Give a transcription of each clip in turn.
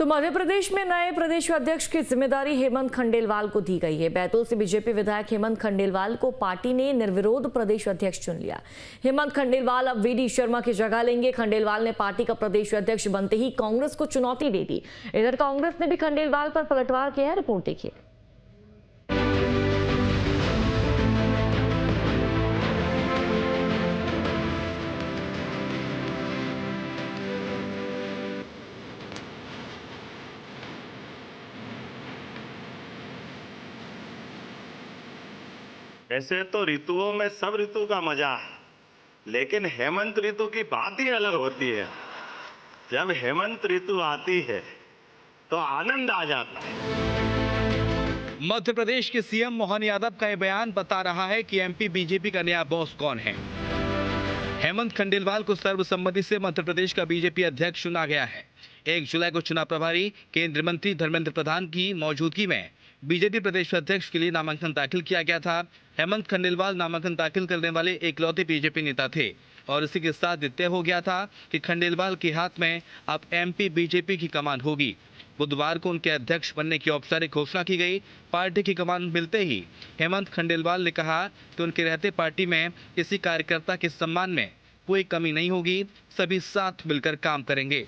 तो मध्य प्रदेश में नए प्रदेश अध्यक्ष की जिम्मेदारी हेमंत खंडेलवाल को दी गई है। बैतूल से बीजेपी विधायक हेमंत खंडेलवाल को पार्टी ने निर्विरोध प्रदेश अध्यक्ष चुन लिया। हेमंत खंडेलवाल अब वीडी शर्मा की जगह लेंगे। खंडेलवाल ने पार्टी का प्रदेश अध्यक्ष बनते ही कांग्रेस को चुनौती दे दी। इधर कांग्रेस ने भी खंडेलवाल पर पलटवार किया है। रिपोर्ट देखिए। ऐसे तो ऋतुओं में सब ऋतु का मजा है, लेकिन हेमंत ऋतु की बात ही अलग होती है। जब हेमंत ऋतु आती है तो आनंद आ जाता है। मध्य प्रदेश के सीएम मोहन यादव का यह बयान बता रहा है कि एमपी बीजेपी का नया बॉस कौन है। हेमंत खंडेलवाल को सर्वसम्मति से मध्य प्रदेश का बीजेपी अध्यक्ष चुना गया है। 1 जुलाई को चुनाव प्रभारी केंद्रीय मंत्री धर्मेंद्र प्रधान की मौजूदगी में बीजेपी प्रदेश अध्यक्ष के लिए नामांकन दाखिल किया गया था। हेमंत खंडेलवाल नामांकन दाखिल करने वाले इकलौते बीजेपी नेता थे और इसी के साथ तय हो गया था कि खंडेलवाल के हाथ में अब एमपी बीजेपी की कमान होगी। बुधवार को उनके अध्यक्ष बनने की औपचारिक घोषणा की गई। पार्टी की कमान मिलते ही हेमंत खंडेलवाल ने कहा कि उनके रहते पार्टी में किसी कार्यकर्ता के सम्मान में कोई कमी नहीं होगी, सभी साथ मिलकर काम करेंगे।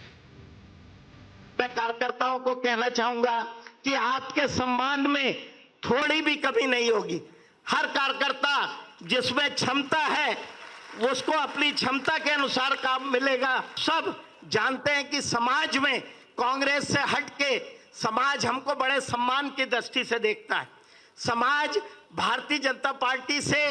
मैं कार्यकर्ताओं को कहना चाहूंगा कि आपके सम्मान में थोड़ी भी कमी नहीं होगी। हर कार्यकर्ता जिसमें क्षमता है उसको अपनी क्षमता के अनुसार काम मिलेगा। सब जानते हैं कि समाज में कांग्रेस से हटके समाज हमको बड़े सम्मान की दृष्टि से देखता है। समाज भारतीय जनता पार्टी से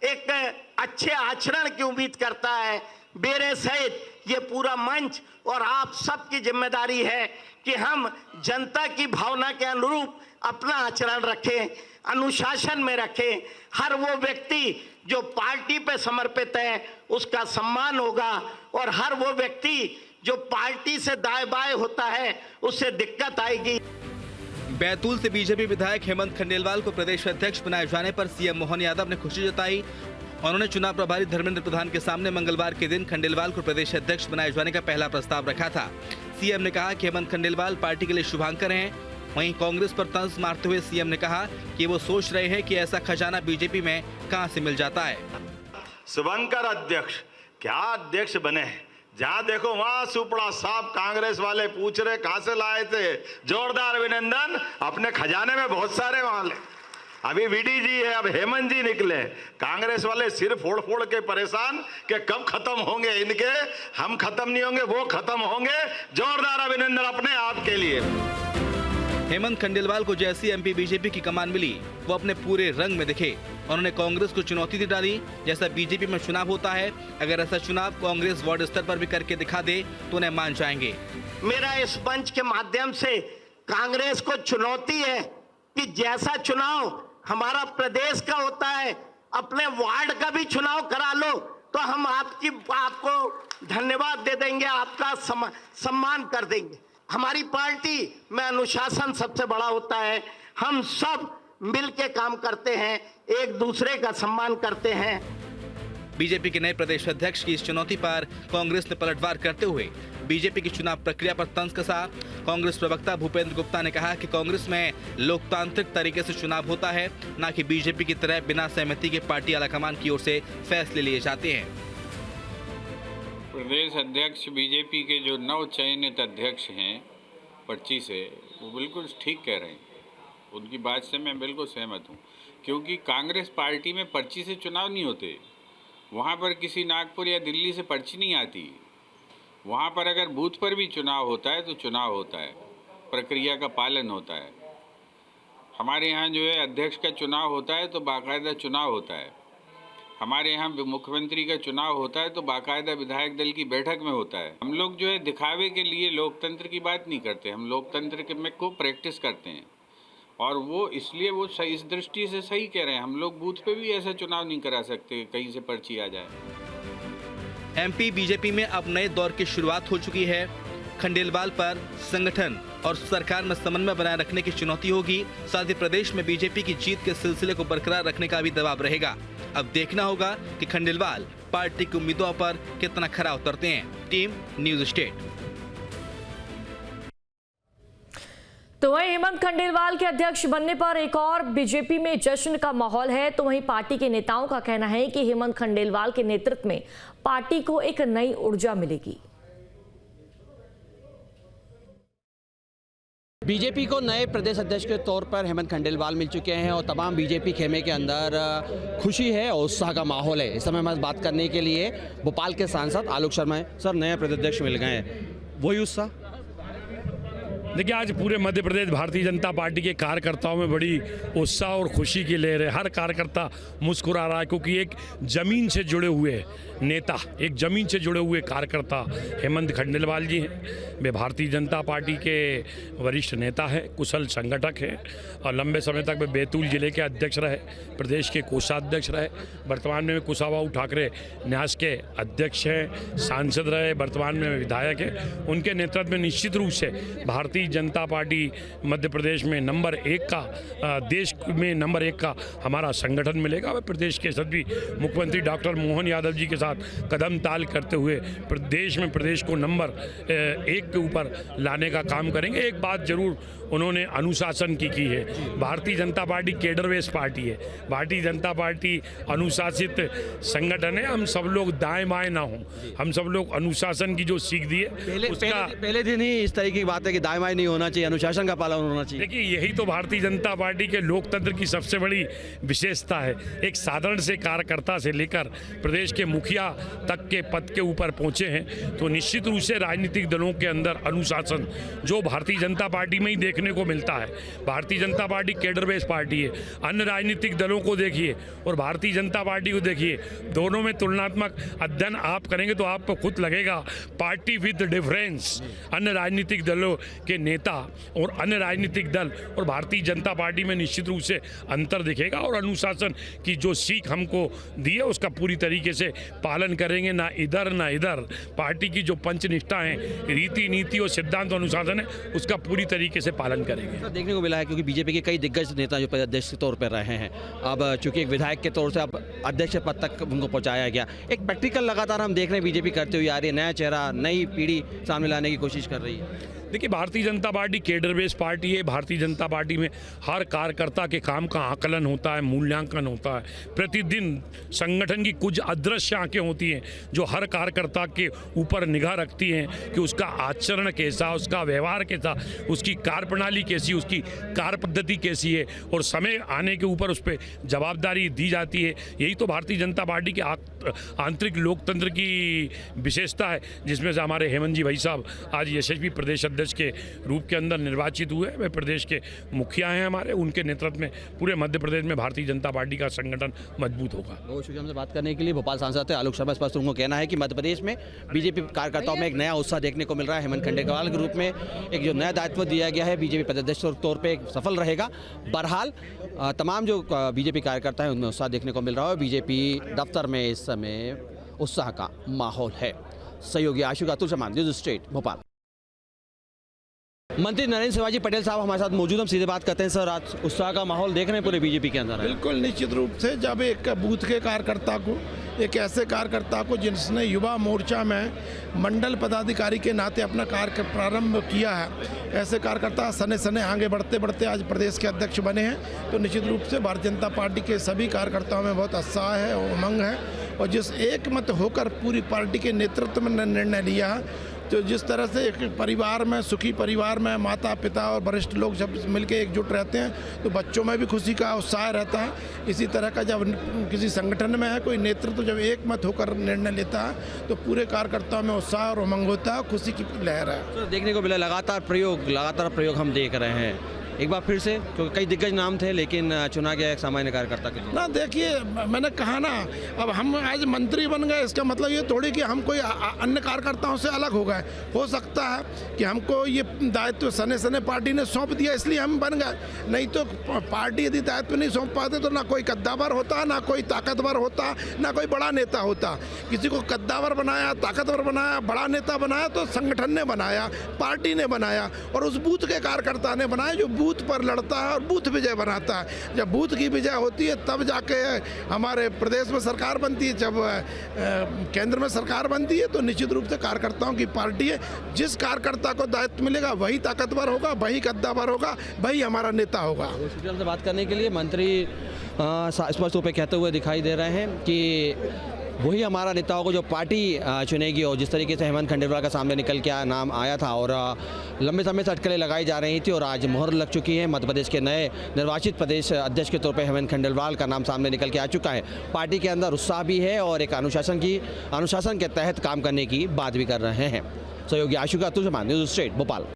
एक अच्छे आचरण की उम्मीद करता है। मेरे सहित ये पूरा मंच और आप सबकी जिम्मेदारी है कि हम जनता की भावना के अनुरूप अपना आचरण रखें, अनुशासन में रखें। हर वो व्यक्ति जो पार्टी पे समर्पित है उसका सम्मान होगा और हर वो व्यक्ति जो पार्टी से दाएं बाएं होता है उससे दिक्कत आएगी। बैतूल से बीजेपी विधायक हेमंत खंडेलवाल को प्रदेश अध्यक्ष बनाए जाने पर सीएम मोहन यादव ने खुशी जताई। उन्होंने चुनाव प्रभारी धर्मेंद्र प्रधान के सामने मंगलवार के दिन खंडेलवाल को प्रदेश अध्यक्ष बनाए जाने का पहला प्रस्ताव रखा था। सीएम ने कहा कि हेमंत खंडेलवाल पार्टी के लिए शुभांकर हैं। वहीं कांग्रेस पर तंज मारते हुए सीएम ने कहा कि वो सोच रहे हैं कि ऐसा खजाना बीजेपी में कहां से मिल जाता है। शुभंकर अध्यक्ष क्या अध्यक्ष बने हैं? जहां देखो वहां सुपड़ा साहब कांग्रेस वाले पूछ रहे कहां से लाए थे। जोरदार अभिनंदन। अपने खजाने में बहुत सारे माल है। अभी वीडी जी है, अब हेमंत जी निकले। कांग्रेस वाले सिर फोड़ फोड़ के परेशान कि कब खत्म होंगे इनके। हम खत्म नहीं होंगे, वो खत्म होंगे। जोरदार अभिनंदन अपने आप के लिए। हेमंत खंडेलवाल को जैसी एमपी बीजेपी की कमान मिली वो अपने पूरे रंग में दिखे। उन्होंने कांग्रेस को चुनौती दी डाली। जैसा बीजेपी में चुनाव होता है, अगर ऐसा चुनाव कांग्रेस वार्ड स्तर पर भी करके दिखा दे तो उन्हें मान जाएंगे। मेरा इस मंच के माध्यम से कांग्रेस को चुनौती है कि जैसा चुनाव हमारा प्रदेश का होता है, अपने वार्ड का भी चुनाव करा लो तो हम आपको धन्यवाद दे देंगे, आपका सम्मान कर देंगे। हमारी पार्टी में अनुशासन सबसे बड़ा होता है। हम सब मिल के काम करते हैं, एक दूसरे का सम्मान करते हैं। बीजेपी के नए प्रदेश अध्यक्ष की इस चुनौती पर कांग्रेस ने पलटवार करते हुए बीजेपी की चुनाव प्रक्रिया पर तंज कसा। कांग्रेस प्रवक्ता भूपेंद्र गुप्ता ने कहा कि कांग्रेस में लोकतांत्रिक तरीके से चुनाव होता है, न कि बीजेपी की तरह बिना सहमति के पार्टी आलाकमान की ओर से फैसले लिए जाते हैं। प्रदेश अध्यक्ष बीजेपी के जो नव चयनित अध्यक्ष हैं पर्ची से, वो बिल्कुल ठीक कह रहे हैं। उनकी बात से मैं बिल्कुल सहमत हूँ, क्योंकि कांग्रेस पार्टी में पर्ची से चुनाव नहीं होते। वहाँ पर किसी नागपुर या दिल्ली से पर्ची नहीं आती। वहाँ पर अगर बूथ पर भी चुनाव होता है तो चुनाव होता है, प्रक्रिया का पालन होता है। हमारे यहाँ जो है अध्यक्ष का चुनाव होता है तो बाकायदा चुनाव होता है। हमारे यहाँ मुख्यमंत्री का चुनाव होता है तो बाकायदा विधायक दल की बैठक में होता है। हम लोग जो है दिखावे के लिए लोकतंत्र की बात नहीं करते, हम लोकतंत्र में को प्रैक्टिस करते हैं। और वो इसलिए वो सही, इस दृष्टि से सही कह रहे हैं। हम लोग बूथ पे भी ऐसा चुनाव नहीं करा सकते कहीं से पर्ची आ जाए। एमपी बीजेपी में अब नए दौर की शुरुआत हो चुकी है। खंडेलवाल पर संगठन और सरकार में समन्वय बनाए रखने की चुनौती होगी। साथ ही प्रदेश में बीजेपी की जीत के सिलसिले को बरकरार रखने का भी दबाव रहेगा। अब देखना होगा कि खंडेलवाल पार्टी की उम्मीदों पर कितना खरा उतरते हैं। Team news state. तो वहीं हेमंत खंडेलवाल के अध्यक्ष बनने पर एक और बीजेपी में जश्न का माहौल है। तो वहीं पार्टी के नेताओं का कहना है कि हेमंत खंडेलवाल के नेतृत्व में पार्टी को एक नई ऊर्जा मिलेगी। बीजेपी को नए प्रदेश अध्यक्ष के तौर पर हेमंत खंडेलवाल मिल चुके हैं और तमाम बीजेपी खेमे के अंदर खुशी है और उत्साह का माहौल है। इस समय हमारे बात करने के लिए भोपाल के सांसद आलोक शर्मा हैं। सर, नए प्रदेश अध्यक्ष मिल गए हैं, वही उत्साह? देखिए, आज पूरे मध्य प्रदेश भारतीय जनता पार्टी के कार्यकर्ताओं में बड़ी उत्साह और खुशी की लहर है। हर कार्यकर्ता मुस्कुरा रहा है क्योंकि एक जमीन से जुड़े हुए नेता, एक जमीन से जुड़े हुए कार्यकर्ता हेमंत खंडेलवाल जी हैं। वे भारतीय जनता पार्टी के वरिष्ठ नेता हैं, कुशल संगठक हैं और लंबे समय तक वे बैतूल जिले के अध्यक्ष रहे, प्रदेश के कोषाध्यक्ष रहे। वर्तमान में कुशाभाऊ ठाकरे न्यास के अध्यक्ष हैं, सांसद रहे, वर्तमान में विधायक हैं। उनके नेतृत्व में निश्चित रूप से भारतीय जनता पार्टी मध्य प्रदेश में नंबर 1 का, देश में नंबर 1 का हमारा संगठन मिलेगा। वे प्रदेश के सभी मुख्यमंत्री डॉक्टर मोहन यादव जी के साथ कदम ताल करते हुए प्रदेश को नंबर 1 के ऊपर लाने का काम करेंगे। एक बात जरूर उन्होंने अनुशासन की है। Bharatiya Janata party cadre base party है, भारतीय जनता पार्टी अनुशासित संगठन है। हम सब लोग दाएं बाएं ना हों, हम सब लोग अनुशासन की जो सीख दी है पहले दिन ही इस तरह की बात है कि दाएं बाएं नहीं होना चाहिए, अनुशासन का पालन होना चाहिए। देखिए, यही तो भारतीय जनता पार्टी के लोकतंत्र की सबसे बड़ी विशेषता है। एक साधारण से कार्यकर्ता से लेकर प्रदेश के मुखिया तक के पद के ऊपर पहुंचे हैं, तो निश्चित रूप से राजनीतिक दलों के अंदर अनुशासन जो भारतीय जनता पार्टी में ही देखने को मिलता है। Bharatiya Janata party cadre base party है। अन्य राजनीतिक दलों को देखिए और भारतीय जनता पार्टी को देखिए, दोनों में तुलनात्मक अध्ययन आप करेंगे तो आपको खुद लगेगा पार्टी विद डिफरेंस। अन्य राजनीतिक दलों के नेता और अन्य राजनीतिक दल और भारतीय जनता पार्टी में निश्चित रूप से अंतर दिखेगा और अनुशासन की जो सीख हमको दी है उसका पूरी तरीके से पालन करेंगे। ना इधर ना इधर। पार्टी की जो पंचनिष्ठा है, रीति नीति और सिद्धांत अनुशासन है, उसका पूरी तरीके से पालन करेंगे। तो देखने को मिला है क्योंकि बीजेपी के कई दिग्गज नेता जो अध्यक्ष के तौर पर रहे हैं, अब चूंकि एक विधायक के तौर से अब अध्यक्ष पद तक उनको पहुंचाया गया। एक प्रैक्टिकल लगातार हम देख रहे हैं बीजेपी करते हुए आ रही है, नया चेहरा, नई पीढ़ी सामने लाने की कोशिश कर रही है। देखिए, Bharatiya Janata party cadre base party है। भारतीय जनता पार्टी में हर कार्यकर्ता के काम का आकलन होता है, मूल्यांकन होता है। प्रतिदिन संगठन की कुछ अदृश्य आंखें होती हैं जो हर कार्यकर्ता के ऊपर निगाह रखती हैं कि उसका आचरण कैसा, उसका व्यवहार कैसा, उसकी कार्यप्रणाली कैसी, उसकी कार्य पद्धति कैसी है और समय आने के ऊपर उस पर जवाबदारी दी जाती है। यही तो भारतीय जनता पार्टी के आंतरिक लोकतंत्र की विशेषता है, जिसमें से हमारे हेमंत जी भाई साहब आज यशस्वी प्रदेश अध्यक्ष के रूप के अंदर निर्वाचित हुए। वे प्रदेश के मुखिया हैं हमारे, उनके नेतृत्व में पूरे मध्य प्रदेश में भारतीय जनता पार्टी का संगठन मजबूत होगा। बहुत शुक्रिया हमसे बात करने के लिए। भोपाल सांसद थे आलोक शर्मा। स्पष्ट उनको कहना है कि मध्य प्रदेश में बीजेपी कार्यकर्ताओं में एक नया उत्साह देखने को मिल रहा है। हेमंत खंडेलवाल के रूप में एक जो नया दायित्व दिया गया है बीजेपी प्रदेश के तौर पर सफल रहेगा। बहरहाल तमाम जो बीजेपी कार्यकर्ता हैं उनमें उत्साह देखने को मिल रहा है। बीजेपी दफ्तर में इस समय उत्साह का माहौल है। सहयोगी आशु अतुल समान, न्यूज़ स्टेट, भोपाल। मंत्री नरेंद्र शिवाजी पटेल साहब हमारे साथ मौजूद, हम सीधे बात करते हैं। सर, आज उत्साह का माहौल देख रहे हैं पूरे बीजेपी के अंदर? बिल्कुल निश्चित रूप से। जब एक बूथ के कार्यकर्ता को, एक ऐसे कार्यकर्ता को जिसने युवा मोर्चा में मंडल पदाधिकारी के नाते अपना कार्य प्रारंभ किया है, ऐसे कार्यकर्ता सने सने आगे बढ़ते बढ़ते आज प्रदेश के अध्यक्ष बने हैं, तो निश्चित रूप से भारतीय जनता पार्टी के सभी कार्यकर्ताओं में बहुत उत्साह है और उमंग है। और जिस एक मत होकर पूरी पार्टी के नेतृत्व में निर्णय लिया है, तो जिस तरह से एक परिवार में, सुखी परिवार में माता पिता और वरिष्ठ लोग जब मिलकर एकजुट रहते हैं तो बच्चों में भी खुशी का उत्साह रहता है। इसी तरह का जब किसी संगठन में है कोई नेतृत्व जब एक मत होकर निर्णय लेता है तो पूरे कार्यकर्ताओं में उत्साह और उमंग होता है, खुशी की लहर है। तो देखने को मिला लगातार प्रयोग हम देख रहे हैं। एक बार फिर से, क्योंकि कई दिग्गज नाम थे लेकिन चुना गया एक सामान्य कार्यकर्ता के लिए। ना देखिए, मैंने कहा ना, अब हम आज मंत्री बन गए इसका मतलब ये थोड़ी कि हम कोई अन्य कार्यकर्ताओं से अलग हो गए। हो सकता है कि हमको ये दायित्व सने सने पार्टी ने सौंप दिया इसलिए हम बन गए, नहीं तो पार्टी यदि दायित्व नहीं सौंप पाते तो ना कोई कद्दावर होता, ना कोई ताकतवर होता, ना कोई बड़ा नेता होता। किसी को कद्दावर बनाया, ताकतवर बनाया, बड़ा नेता बनाया तो संगठन ने बनाया, पार्टी ने बनाया और उस बूथ के कार्यकर्ता ने बनाया जो बूथ बूथ पर लड़ता है और बूथ विजय बनाता है। जब बूथ की विजय होती है तब जाके हमारे प्रदेश में सरकार बनती है। जब केंद्र में सरकार बनती है तो निश्चित रूप से कार्यकर्ताओं की पार्टी है। जिस कार्यकर्ता को दायित्व मिलेगा वही ताकतवर होगा, वही कद्दावर होगा, वही हमारा नेता होगा। हॉस्पिटल से बात करने के लिए मंत्री स्पष्ट रूप से कहते हुए दिखाई दे रहे हैं कि वही हमारा नेता होगा जो पार्टी चुनेगी। और जिस तरीके से हेमंत खंडेलवाल का सामने निकल के नाम आया था और लंबे समय से अटकलें लगाई जा रही थी और आज मोहर लग चुकी है। मध्य प्रदेश के नए निर्वाचित प्रदेश अध्यक्ष के तौर पे हेमंत खंडेलवाल का नाम सामने निकल के आ चुका है। पार्टी के अंदर उत्साह भी है और एक अनुशासन के तहत काम करने की बात भी कर रहे हैं। सहयोगी आशु का न्यूज़ स्टेट भोपाल।